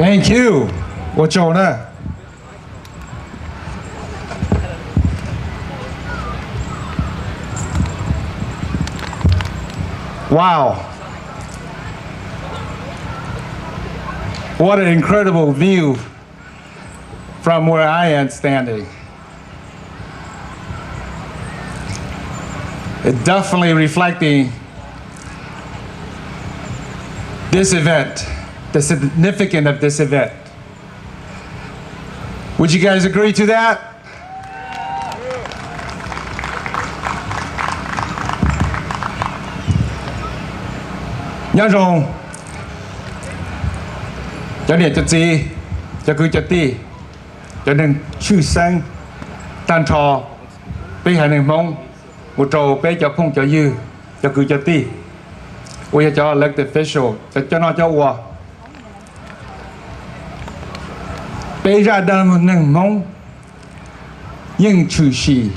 Thank you. 我走呢。Wow. What an incredible view from where I am standing. It definitely reflecting this event, the significance of this event. Would you guys agree to that? Nhớ rằng cho nên cho gì cho cứ cho ti cho nên chữ sang tan trò bây giờ này mong một trò bây giờ không cho dư cho cứ cho ti bây cho elected official cho nó cho hòa bây giờ đang một nâng mong nhưng chữ sĩ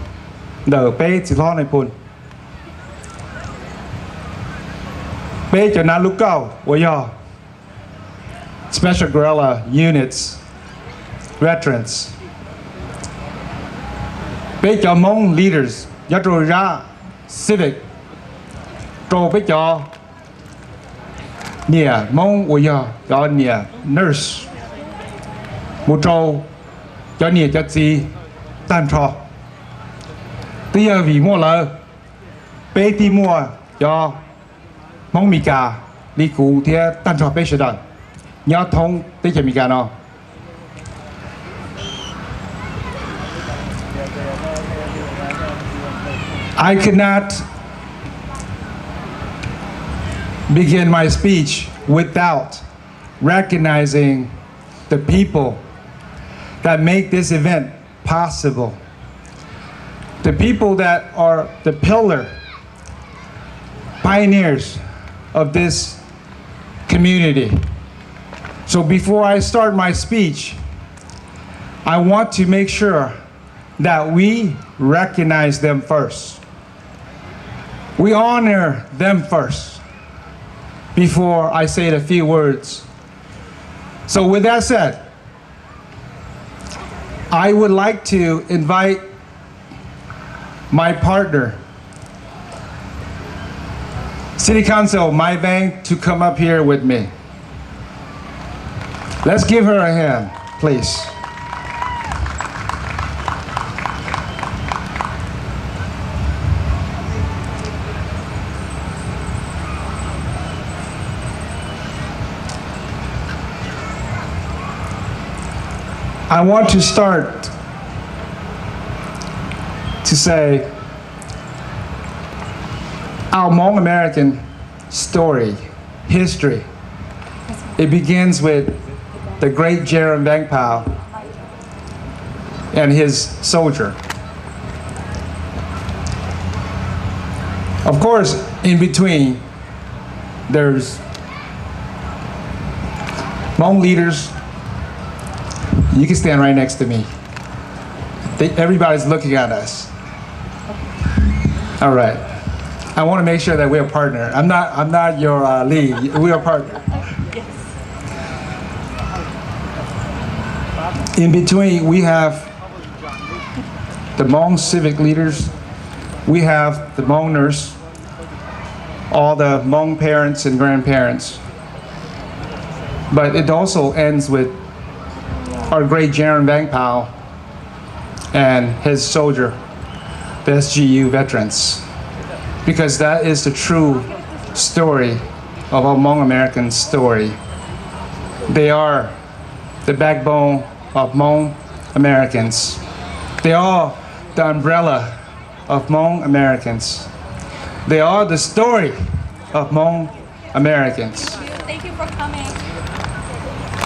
đỡ bây chỉ lo này buồn bây giờ nó lúc cao bây giờ Special Guerrilla Units, veterans. Bây giờ Hmong leaders, nhớ rồi ra civic, rồi bây giờ nhà Hmong bây giờ cho nhà nurse, một trâu cho nhà cho gì tan trò. Bây giờ vì mua là bây thì mua cho Hmong mì cà đi cụ thì tan trò bây giờ đợi. Nhớ thông tới chợ Mỹ nó. I cannot begin my speech without recognizing the people that make this event possible. The people that are the pillar, pioneers of this community. So before I start my speech, I want to make sure that we recognize them first. We honor them first before I say a few words. So with that said, I would like to invite my partner, City Council Mai Vang, to come up here with me. Let's give her a hand, please. I want to start to say our Hmong American story, history. It begins with the great Jerem Vang Pao and his soldier. Of course, in between, there's Hmong leaders. You can stand right next to me. Everybody's looking at us. All right. I want to make sure that we're a partner. I'm not your lead. We're a partner. In between, we have the Hmong civic leaders, we have the Hmong nurse, all the Hmong parents and grandparents. But it also ends with our great Jerem Vang Pao and his soldier, the SGU veterans. Because that is the true story of our Hmong American story. They are the backbone of Hmong Americans. They are the umbrella of Hmong Americans. They are the story of Hmong Americans. Thank you for coming.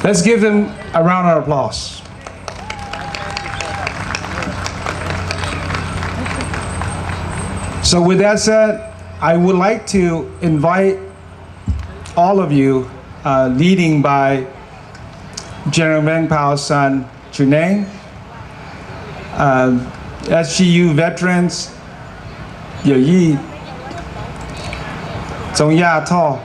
Let's give them a round of applause. So with that said, I would like to invite all of you, leading by Jerem Vang Pao's son, Chuneng, SGU veterans, Yi, Zong Ya To,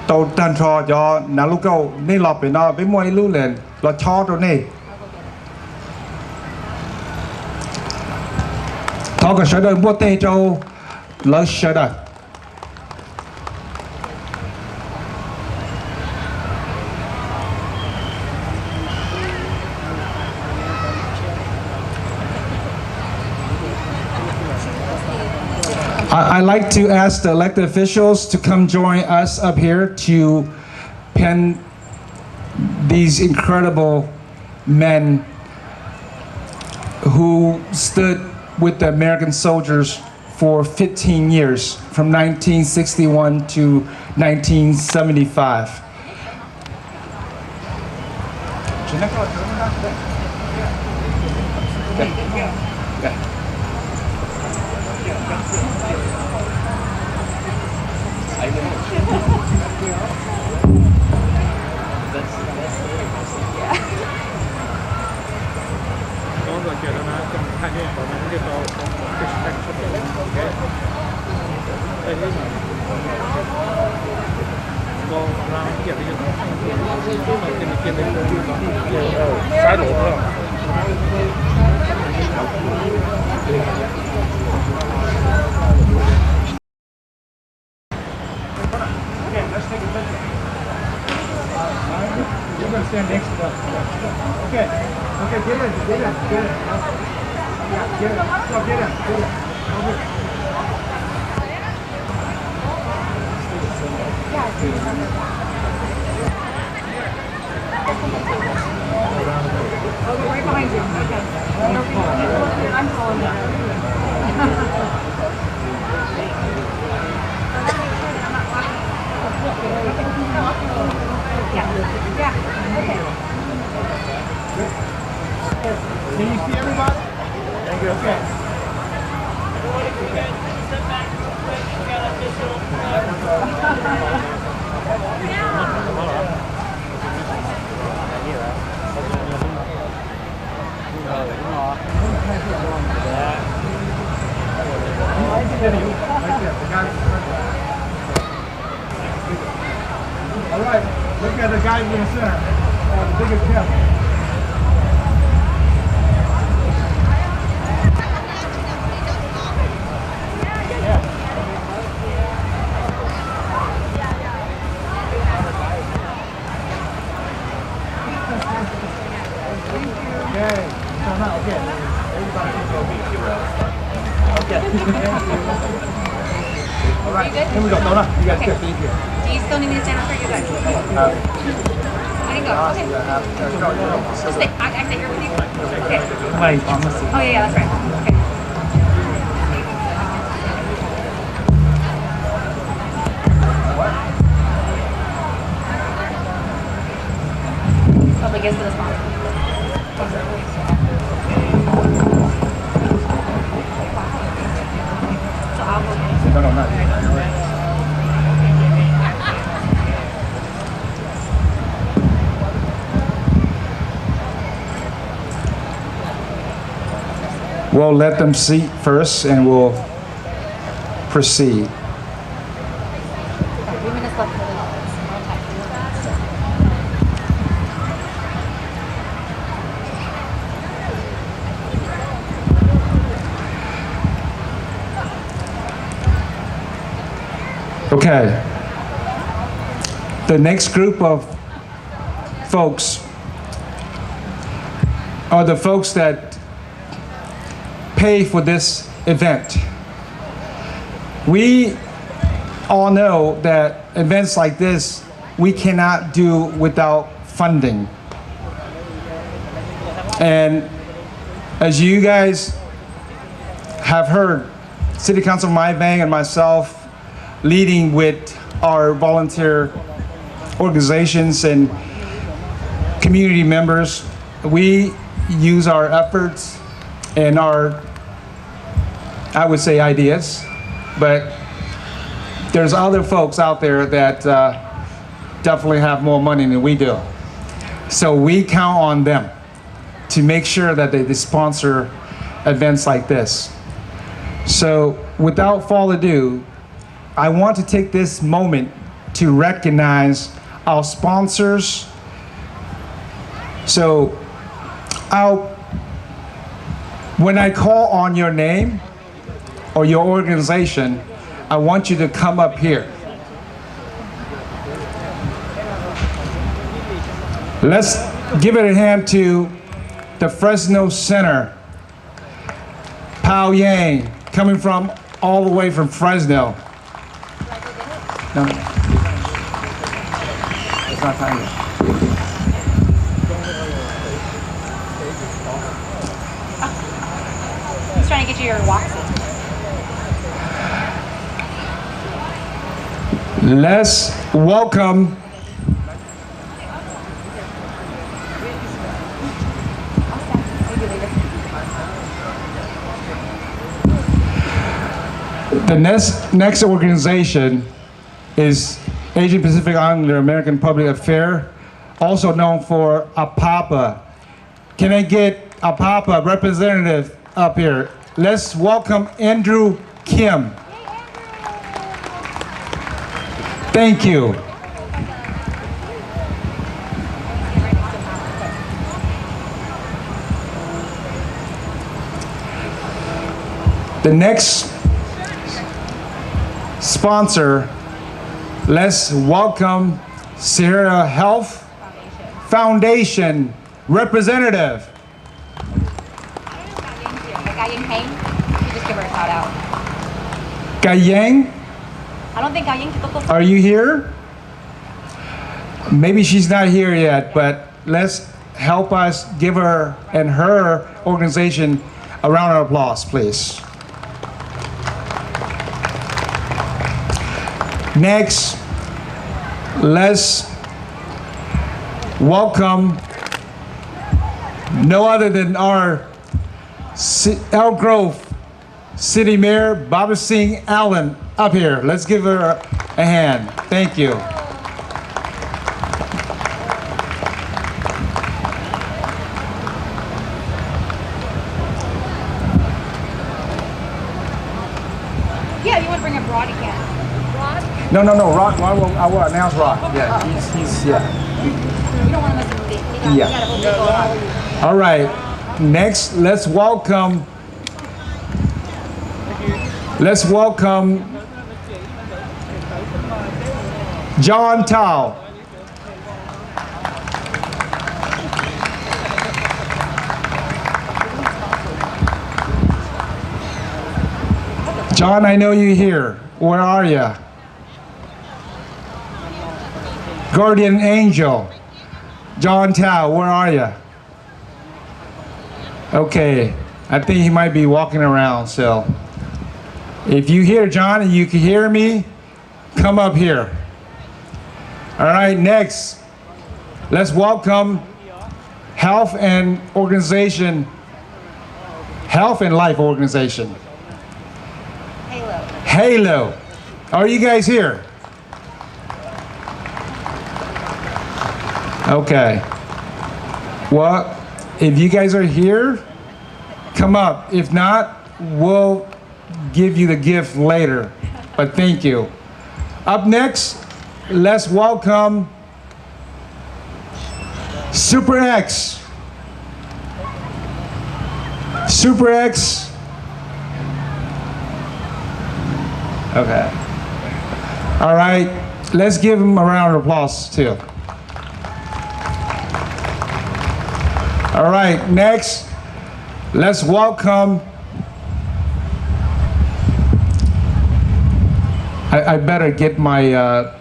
tàu tan trò cho nà lúc cầu nên lọp để nó với môi lưu lên lo cho rồi này thọ cái sở đời mua tê châu lỡ sở đời I'd like to ask the elected officials to come join us up here to pen these incredible men who stood with the American soldiers for 15 years, from 1961 to 1975. You're going to stand next to them. Okay, get in. Yeah, get in. So get in. Over. Oh, right behind you. Okay. I'm calling Yeah. Okay. Can you see everybody? Thank you. Okay. All right, look at the guy in the center, the biggest hip. Okay, so now, okay, everybody can go be hero. Okay. All right, here we go. No, you guys get these here. Do you still need me to stand up for you guys? I can go. Okay. Just stay. I stay here with you. Okay. Oh yeah, that's right. Okay. Public gets to the spot. So I'll go. No, not yet. We'll let them seat first and we'll proceed. 3 minutes left for the Okay. The next group of folks are the folks that pay for this event. We all know that events like this we cannot do without funding. And as you guys have heard, City Council Maibang and myself leading with our volunteer organizations and community members, we use our efforts and our, I would say, ideas, but there's other folks out there that definitely have more money than we do. So we count on them to make sure that they sponsor events like this. So without further ado, I want to take this moment to recognize our sponsors. So when I call on your name or your organization, I want you to come up here. Let's give it a hand to the Fresno Center. Pao Yang, coming from all the way from Fresno. No, it's not time yet. He's trying to get you your walk seat. Let's welcome the next organization is Asian Pacific Islander American Public Affairs, also known for APAPA. Can I get APAPA representative up here? Let's welcome Andrew Kim. Thank you. The next sponsor, let's welcome Sierra Health Foundation representative. You just give her a shout out. Gayeng, I don't think Gayeng took are you here? Maybe she's not here yet, but let's help us give her and her organization a round of applause, please. Next, let's welcome no other than our Elk Grove City Mayor, Baba Singh Allen, up here. Let's give her a hand. Thank you. Yeah, you want to bring up Rod again. Rod? No, Rock, I will announce Rock. Yeah, he's yeah. You don't want to miss the movie. You gotta hope they go on. All right, next, let's welcome John Tao. John, I know you're here. Where are you? Guardian Angel. John Tao, where are you? Okay, I think he might be walking around, so. If you hear John and you can hear me, come up here. All right, next, let's welcome Health and Life Organization. Halo. Are you guys here? Okay. Well, if you guys are here, come up. If not, we'll give you the gift later. But thank you. Up next, let's welcome Super X. Super X. Okay. All right. Let's give him a round of applause too. All right. Next, let's welcome. I better get my. I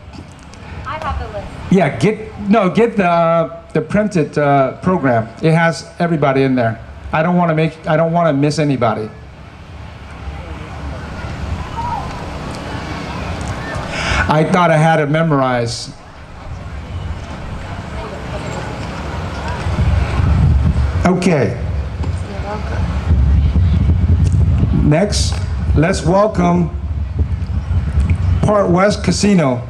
have the list. Yeah. Get the printed program. It has everybody in there. I don't want to miss anybody. I thought I had it memorized. Okay. Next, let's welcome Part West Casino.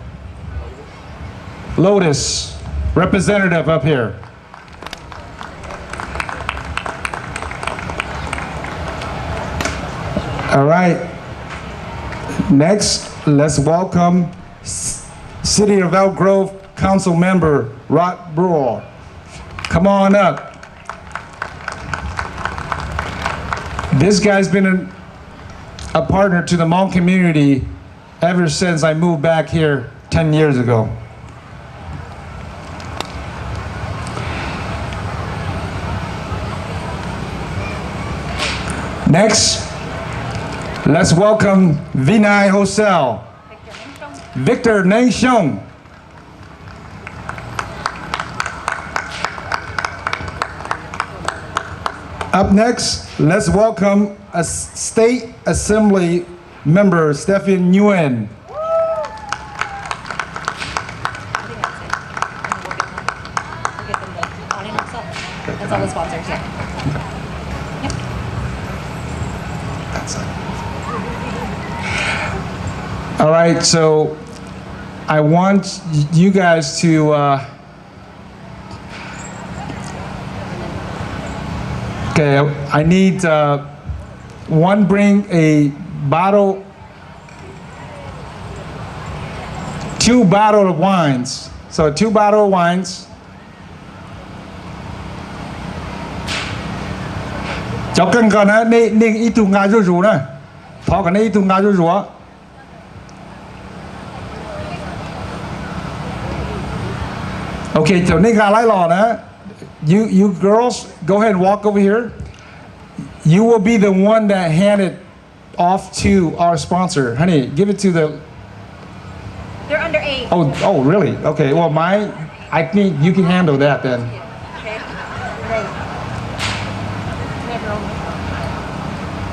Lotus, representative up here. All right. Next, let's welcome City of Elk Grove Council Member Rod Brewer. Come on up. This guy's been a partner to the Hmong community ever since I moved back here 10 years ago. Next, let's welcome Vinay Hosel, Victor Neng Shong. Up next, let's welcome a State Assembly member, Stephen Nguyen. That's all the sponsors, yeah. All right, so I want you guys to okay, I need one bring a bottle, 2 bottles of wines. So 2 bottles of wines. Cháu cần còn á, nên ít tu ngà rủ nè, thọ còn ít tu ngà rủ. Okay, so nên gà lái lò nè. You girls, go ahead and walk over here. You will be the one that hand it off to our sponsor. Honey, give it to the... They're under 8. Oh, really? Okay, well, I think you can handle that then. Okay. Right.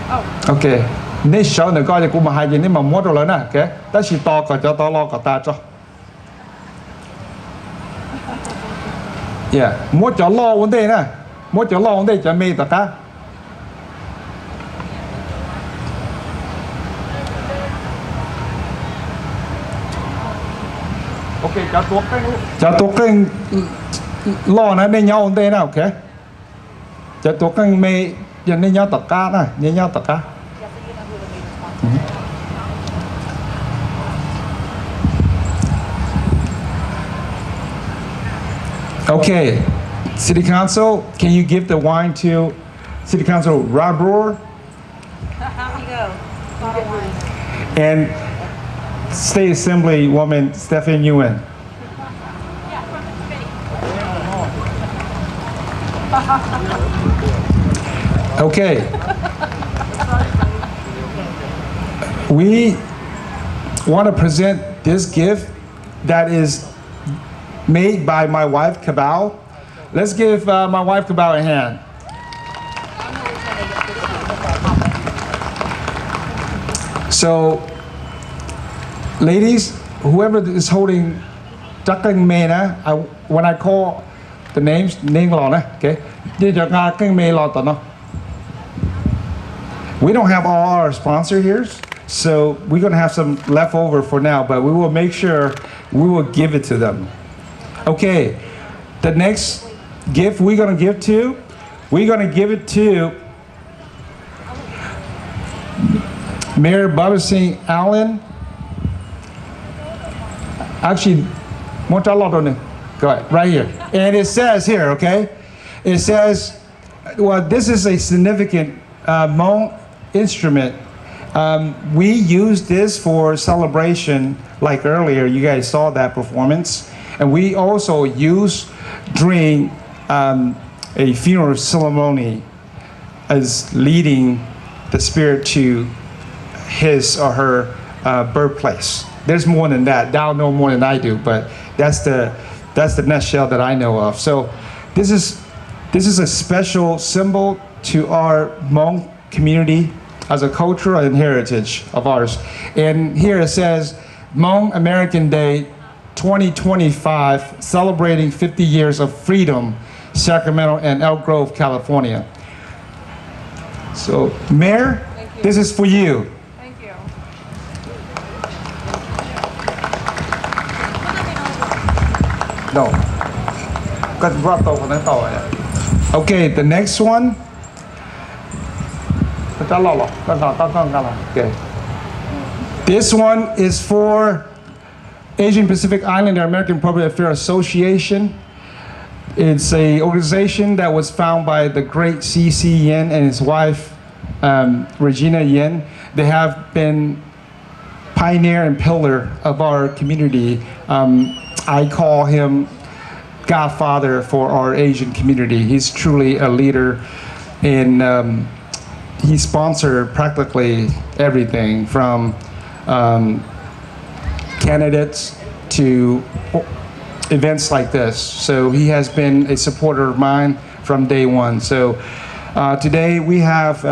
Oh. Okay. Nên sợ nữa coi cho cô mà hai gì nếu mà mua rồi lớn nè, okay? Ta chỉ to còn cho to lo còn ta cho. Yeah, mua cho lo vấn đề nè, mua cho lo vấn đề cho mê tất cả. Ok, cho tuốt cái lo nè, nên nhau vấn đề nè, ok? Cho tuốt cái mê, cho nên nhau tất cả nè, nên nhau tất cả. Okay, City Council, can you give the wine to City Council Rod Brewer? Here you go. Bottle wine. And State Assembly woman Stephen Nguyen. Okay. We want to present this gift that is made by my wife, Cabal. Let's give my wife, Cabal, a hand. So, ladies, whoever is holding Jackang Mena, when I call the names, okay? We don't have all our sponsor here, so we're gonna have some left over for now, but we will make sure we will give it to them. Okay, the next gift we're gonna give it to Mayor Baba Singh Allen. Actually, go ahead, right here. And it says here, okay? It says, well, this is a significant Hmong instrument. We use this for celebration, like earlier, you guys saw that performance. And we also use during a funeral ceremony as leading the spirit to his or her birthplace. There's more than that. Thou know more than I do, but that's the nutshell that I know of. So this is a special symbol to our Hmong community as a culture and heritage of ours. And here it says, Hmong American Day 2025, celebrating 50 years of freedom, Sacramento and Elk Grove, California. So, Mayor, this is for you. Thank you. No. Okay, the next one. Okay. This one is for Asian Pacific Islander American Public Affairs Association. It's an organization that was founded by the great C.C. Yen and his wife, Regina Yen. They have been pioneer and pillar of our community. I call him godfather for our Asian community. He's truly a leader, and he sponsored practically everything from candidates to events like this. So he has been a supporter of mine from day one. So today we have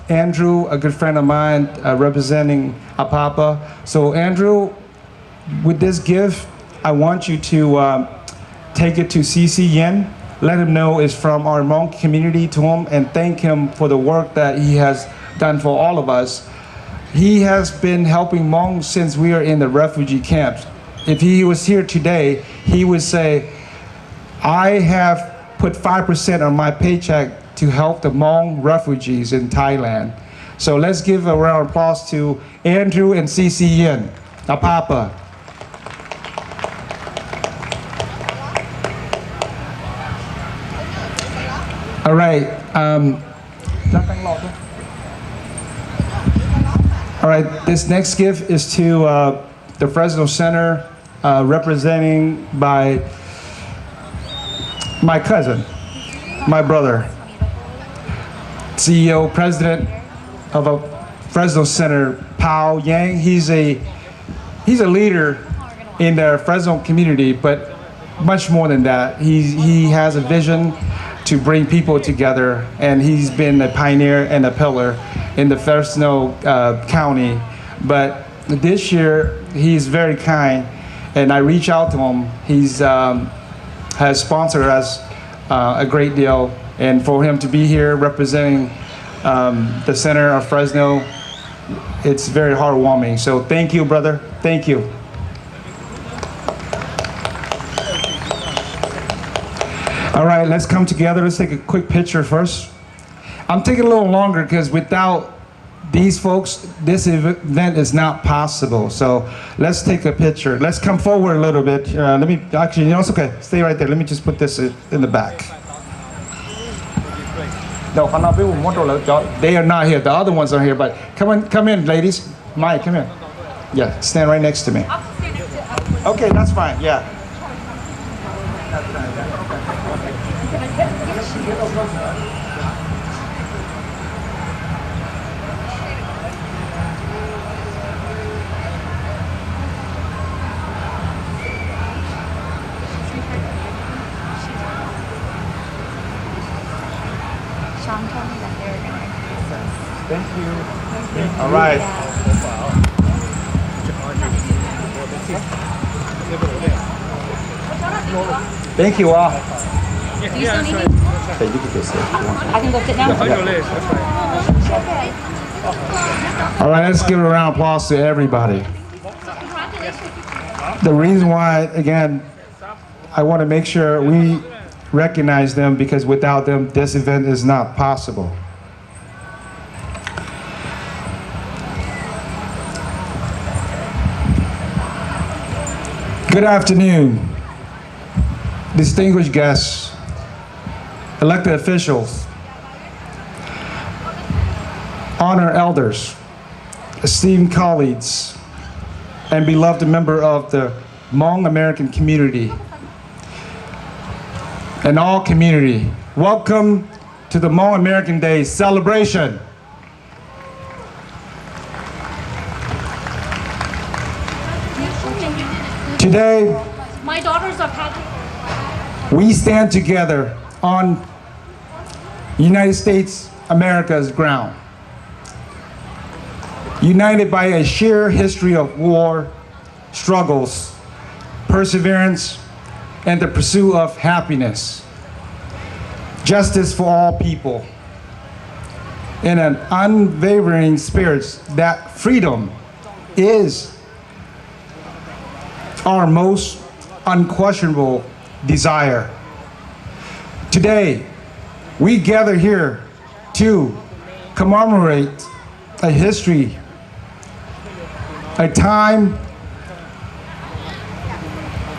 Andrew, a good friend of mine, representing Apapa. So Andrew, with this gift, I want you to take it to C.C. Yen, let him know it's from our Hmong community to him, and thank him for the work that he has done for all of us. He has been helping Hmong since we are in the refugee camps. If he was here today, he would say, I have put 5% of my paycheck to help the Hmong refugees in Thailand. So let's give a round of applause to Andrew and C.C. Yen, Apapa. All right. All right, this next gift is to the Fresno Center, representing by my cousin, my brother, CEO, president of a Fresno Center, Pao Yang. He's a leader in the Fresno community, but much more than that. He has a vision to bring people together, and he's been a pioneer and a pillar in the Fresno County. But this year, he's very kind, and I reach out to him. He's has sponsored us a great deal, and for him to be here representing the center of Fresno, it's very heartwarming. So thank you, brother. Thank you. All right, let's come together. Let's take a quick picture first. I'm taking a little longer because without these folks, this event is not possible. So let's take a picture. Let's come forward a little bit. Let me, actually, you know, it's okay. Stay right there. Let me just put this in the back. No, they are not here. The other ones are here, but come in, ladies. Mike, come in. Yeah, stand right next to me. Okay, that's fine, yeah. Thank you. All right. Thank you all. Do you still need me? I can go sit down. All right, let's give a round of applause to everybody. The reason why, again, I want to make sure we recognize them, because without them, this event is not possible. Good afternoon, distinguished guests, elected officials, honored elders, esteemed colleagues, and beloved member of the Hmong American community and all community. Welcome to the Hmong American Day celebration. Today, my daughters are packing. We stand together on United States America's ground, united by a shared history of war, struggles, perseverance, and the pursuit of happiness, justice for all people, in an unwavering spirit that freedom is our most unquestionable desire. Today, we gather here to commemorate a history, a time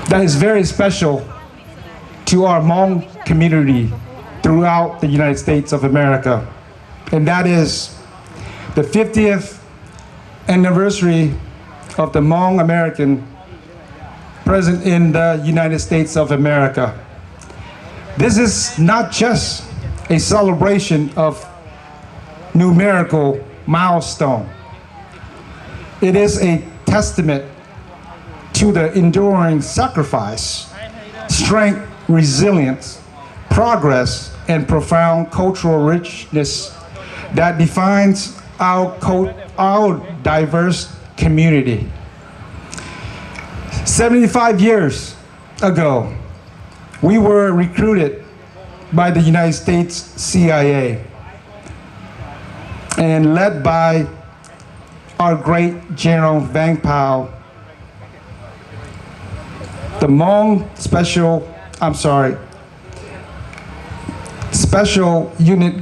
that is very special to our Hmong community throughout the United States of America. And that is the 50th anniversary of the Hmong American present in the United States of America. This is not just a celebration of numerical milestone. It is a testament to the enduring sacrifice, strength, resilience, progress, and profound cultural richness that defines our diverse community. 75 years ago, we were recruited by the United States CIA and led by our great General Vang Pao, the Hmong Special Unit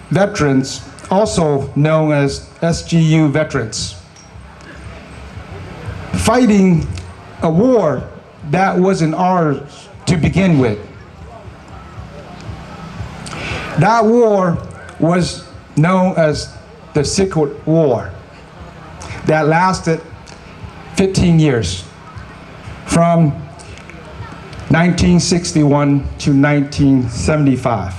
veterans, also known as SGU veterans, fighting a war that wasn't ours to begin with. That war was known as the Secret War that lasted 15 years, from 1961 to 1975.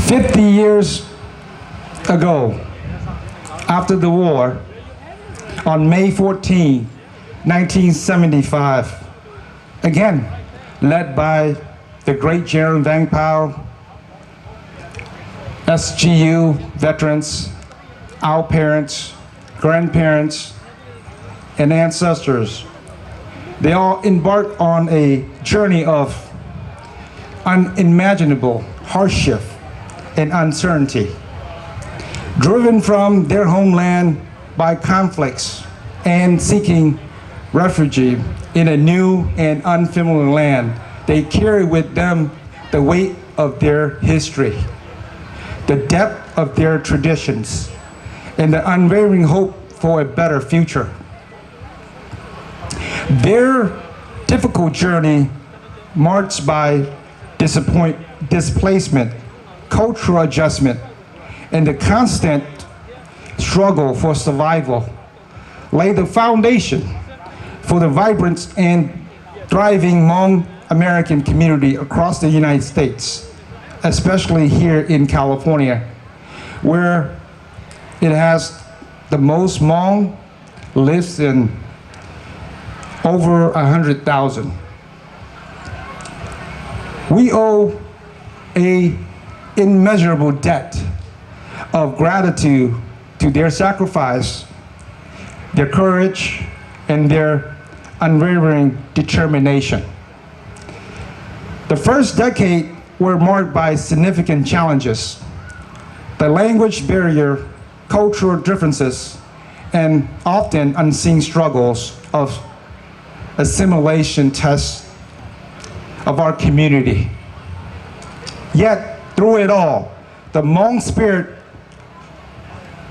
"50 years ago, after the war, on May 14, 1975, again, led by the great General Vang Pao, SGU veterans, our parents, grandparents, and ancestors, they all embarked on a journey of unimaginable hardship and uncertainty, driven from their homeland by conflicts and seeking refuge in a new and unfamiliar land. They carry with them the weight of their history, the depth of their traditions, and the unwavering hope for a better future. Their difficult journey, marked by displacement, cultural adjustment, and the constant struggle for survival, lay the foundation for the vibrant and thriving Hmong American community across the United States, especially here in California, where it has the most Hmong, lives in over 100,000. We owe an immeasurable debt of gratitude to their sacrifice, their courage, and their unwavering determination. The first decade were marked by significant challenges: the language barrier, cultural differences, and often unseen struggles of assimilation tests of our community. Yet, through it all, the Hmong spirit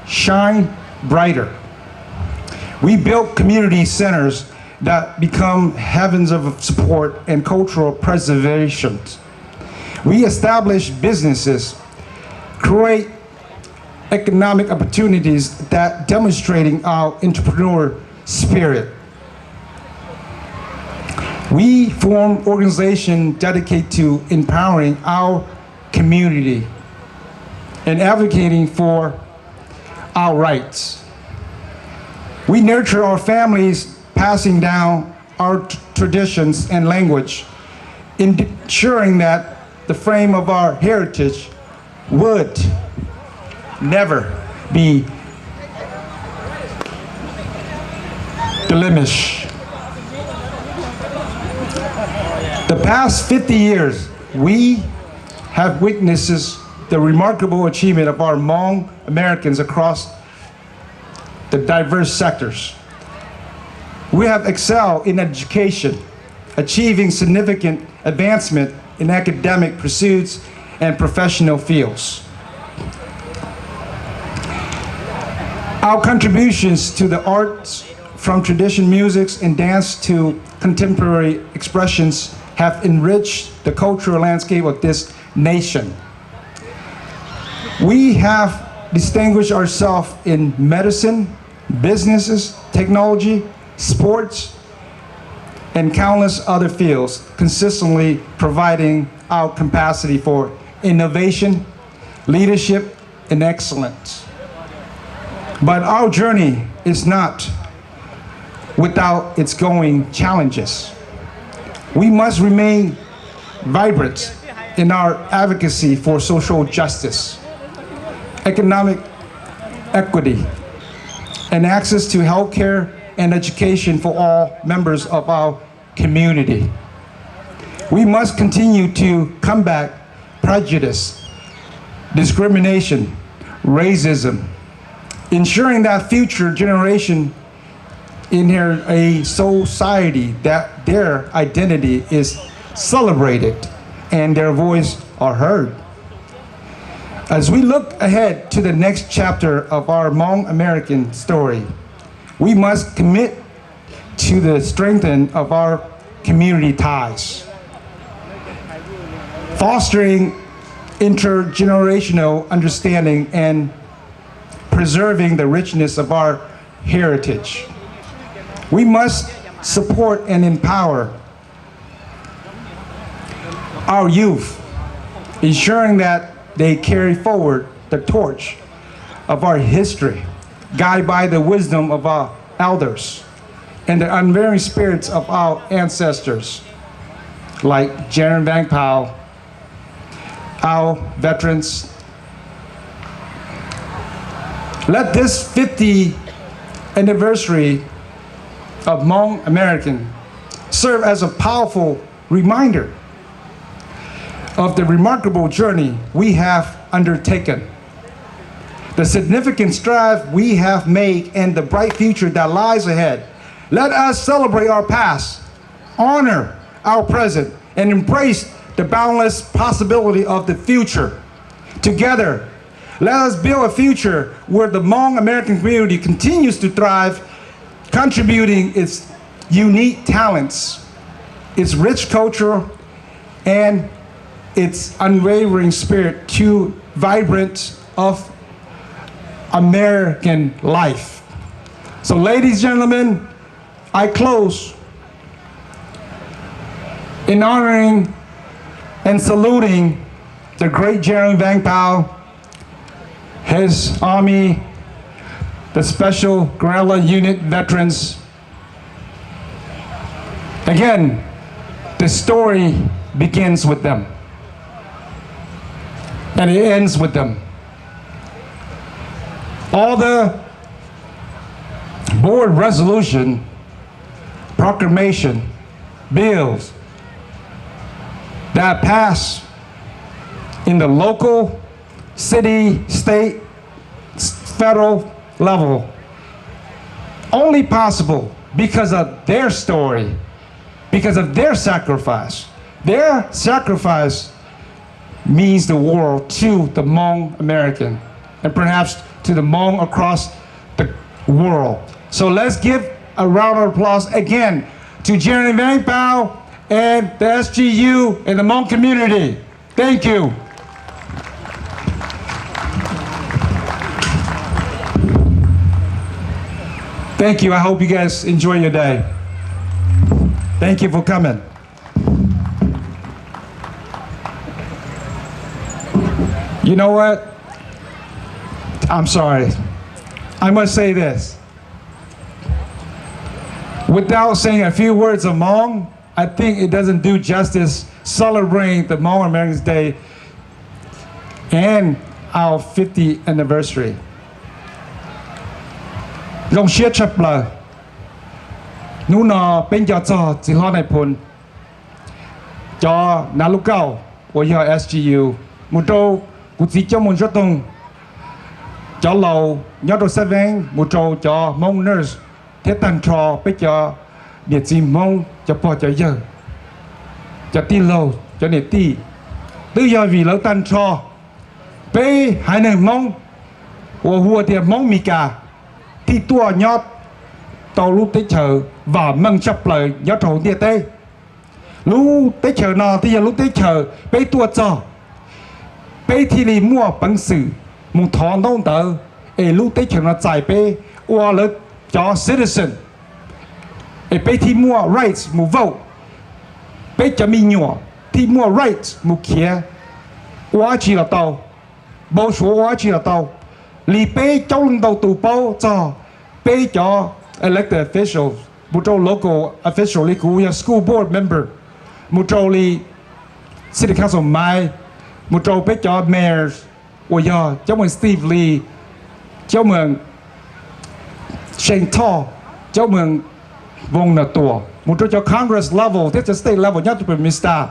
shined brighter. We built community centers that become heavens of support and cultural preservation. We established businesses, create economic opportunities that demonstrating our entrepreneurial spirit. We form organizations dedicated to empowering our community and advocating for our rights. We nurture our families, passing down our traditions and language, ensuring that the frame of our heritage would never be diminished. The past 50 years, we have witnessed the remarkable achievement of our Hmong Americans across the diverse sectors. We have excelled in education, achieving significant advancement in academic pursuits and professional fields. Our contributions to the arts, from traditional music and dance to contemporary expressions, have enriched the cultural landscape of this nation. We have distinguished ourselves in medicine, businesses, technology, sports, and countless other fields, consistently providing our capacity for innovation, leadership, and excellence. But our journey is not without its going challenges. We must remain vibrant in our advocacy for social justice, economic equity, and access to healthcare and education for all members of our community. We must continue to combat prejudice, discrimination, racism, ensuring that future generation inherit a society that their identity is celebrated and their voice are heard. As we look ahead to the next chapter of our Hmong American story, we must commit to the strengthening of our community ties, fostering intergenerational understanding and preserving the richness of our heritage. We must support and empower our youth, ensuring that they carry forward the torch of our history, guided by the wisdom of our elders and the unvarying spirits of our ancestors, like Jaren Vang Pao, our veterans. Let this 50th anniversary of Hmong American serve as a powerful reminder of the remarkable journey we have undertaken, the significant strides we have made, and the bright future that lies ahead. Let us celebrate our past, honor our present, and embrace the boundless possibility of the future. Together, let us build a future where the Hmong American community continues to thrive, contributing its unique talents, its rich culture, and its unwavering spirit to vibrant of American life. So, ladies and gentlemen, I close in honoring and saluting the great Jaren Vang Pao, his army, the Special Guerrilla Unit veterans. Again, the story begins with them, and it ends with them. All the board resolution, proclamation, bills that pass in the local, city, state, federal level, only possible because of their story, because of their sacrifice. Their sacrifice means the world to the Hmong American, and perhaps to the Hmong across the world. So let's give a round of applause again to Jaren Vang Pao and the SGU and the Hmong community. Thank you. Thank you. I hope you guys enjoy your day. Thank you for coming. You know what? I'm sorry. I must say this. Without saying a few words of Hmong, I think it doesn't do justice celebrating the Hmong Americans Day and our 50th anniversary. Long shit chapla. Nuna penja cho chỉ ho này phun. Cho na lúc cao, của SGU. Một trâu của chỉ cho một rất tung. Cho lầu nhớ đồ xe vang một trâu cho Hmong nurse. Thế tàn trò bây giờ địa chỉ Hmong cho bỏ cho giờ. Cho tin lầu cho địa ti. Từ giờ vì lâu tàn trò. Bây hai người Hmong. Của hùa thì Hmong mì cả. thì tua nhót tàu lúc tới chờ và mừng chập lời nhớ trầu địa tê lúc tới chờ nọ thì giờ lúc tới chờ bây tua cho bây thì li mua bằng sự một thọ đông tờ lúc tới chờ nó giải bây qua lực cho citizen bây thì mua rights một vote bây giờ mình nhỏ thì mua rights một kia quá chỉ là tàu bao số quá chỉ là tàu li bây trong đầu tụ bao cho bây cho elected officials một chỗ local official li cũng school board member một chỗ li city council mai một chỗ bây cho mayors ôi giờ cháu mừng Steve Lee cháu mừng Shane Tall cháu mừng vùng là tổ một chỗ cho Congress level thế cho state level nhất là Mr.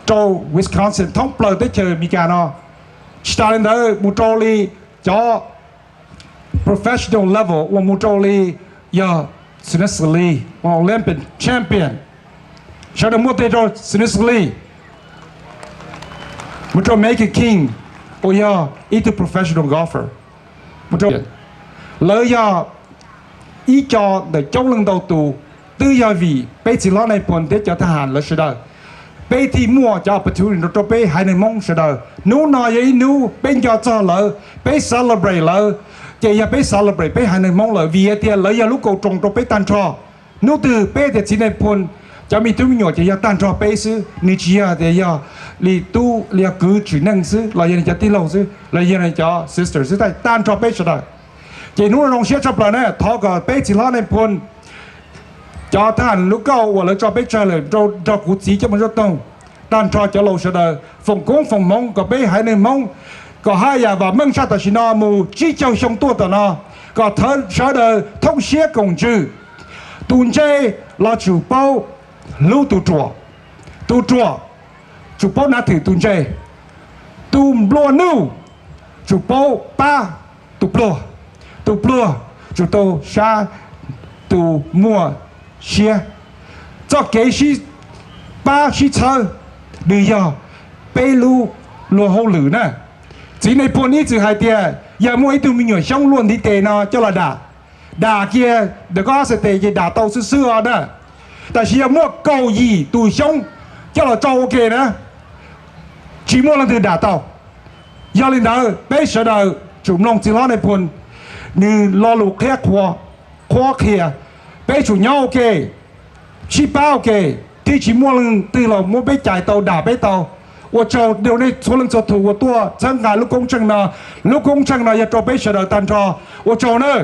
Châu Wisconsin thông bờ tới chơi Mikano starting đó một chỗ li cho professional level và một chỗ li giờ seriously Olympic champion sau đó một thế cho seriously một chỗ make a king ôi giờ ít professional golfer một chỗ lời giờ ý cho để trong lần đầu tù tư giờ vì bây chỉ lo này buồn để cho thà hàn là sự đời bây thì mua cho opportunity cho bây hai người mong sự đời nếu nói vậy nếu bên cho lỡ bây celebrate lỡ chỉ giờ bây celebrate bây hai người mong lỡ vì thì lỡ giờ lúc cầu trồng cho bây tan cho nếu từ bây thì chỉ này buồn cho mình tôi nhỏ chỉ giờ tan cho bây xứ ni chia thì giờ li tu li cứ chỉ năng xứ là giờ này cho tí lâu xứ là giờ này cho sister xứ tại tan cho bây sự đời chỉ nếu nó sẽ chấp nhận thọ cả bây chỉ lo này buồn choท่าน lúc câu và lời cho biết trả lời cho cụ chỉ cho mình rất đông đàn cho lâu sẽ đời phòng cúng phòng mong có bé hai nên mong có hai nhà và mong sao ta chỉ nó mù chỉ trong sông tua ta nó có thân sẽ đời thông xế công chữ tuần chơi là chủ bao lưu tu chùa chủ bao nát thử tuần chơi tu lúa nưu chủ bao ba tu plua chủ tô sa tu mua xe cho kế sĩ ba sĩ thơ bây giờ bê lưu lùa hô lử nè chỉ này buồn ít từ hai tia giờ mua ít từ mình nhỏ xong luôn thì tệ nó cho là đà kia để có sẽ tệ gì đà tàu xưa đó tại vì mua cầu gì tụi xong cho là cho ok nè chỉ mua lần từ đà tàu giờ lên đó bây giờ đời chúng nông chỉ lo này buồn như lo lục khác khoa kia bây chủ nhau ok chi bao ok thì chỉ mua lần từ là mua bây chạy tàu đả bây tàu và cho điều này số lần cho thủ của tôi chẳng cả lúc công trình nào giờ cho bây giờ tan cho và cho nữa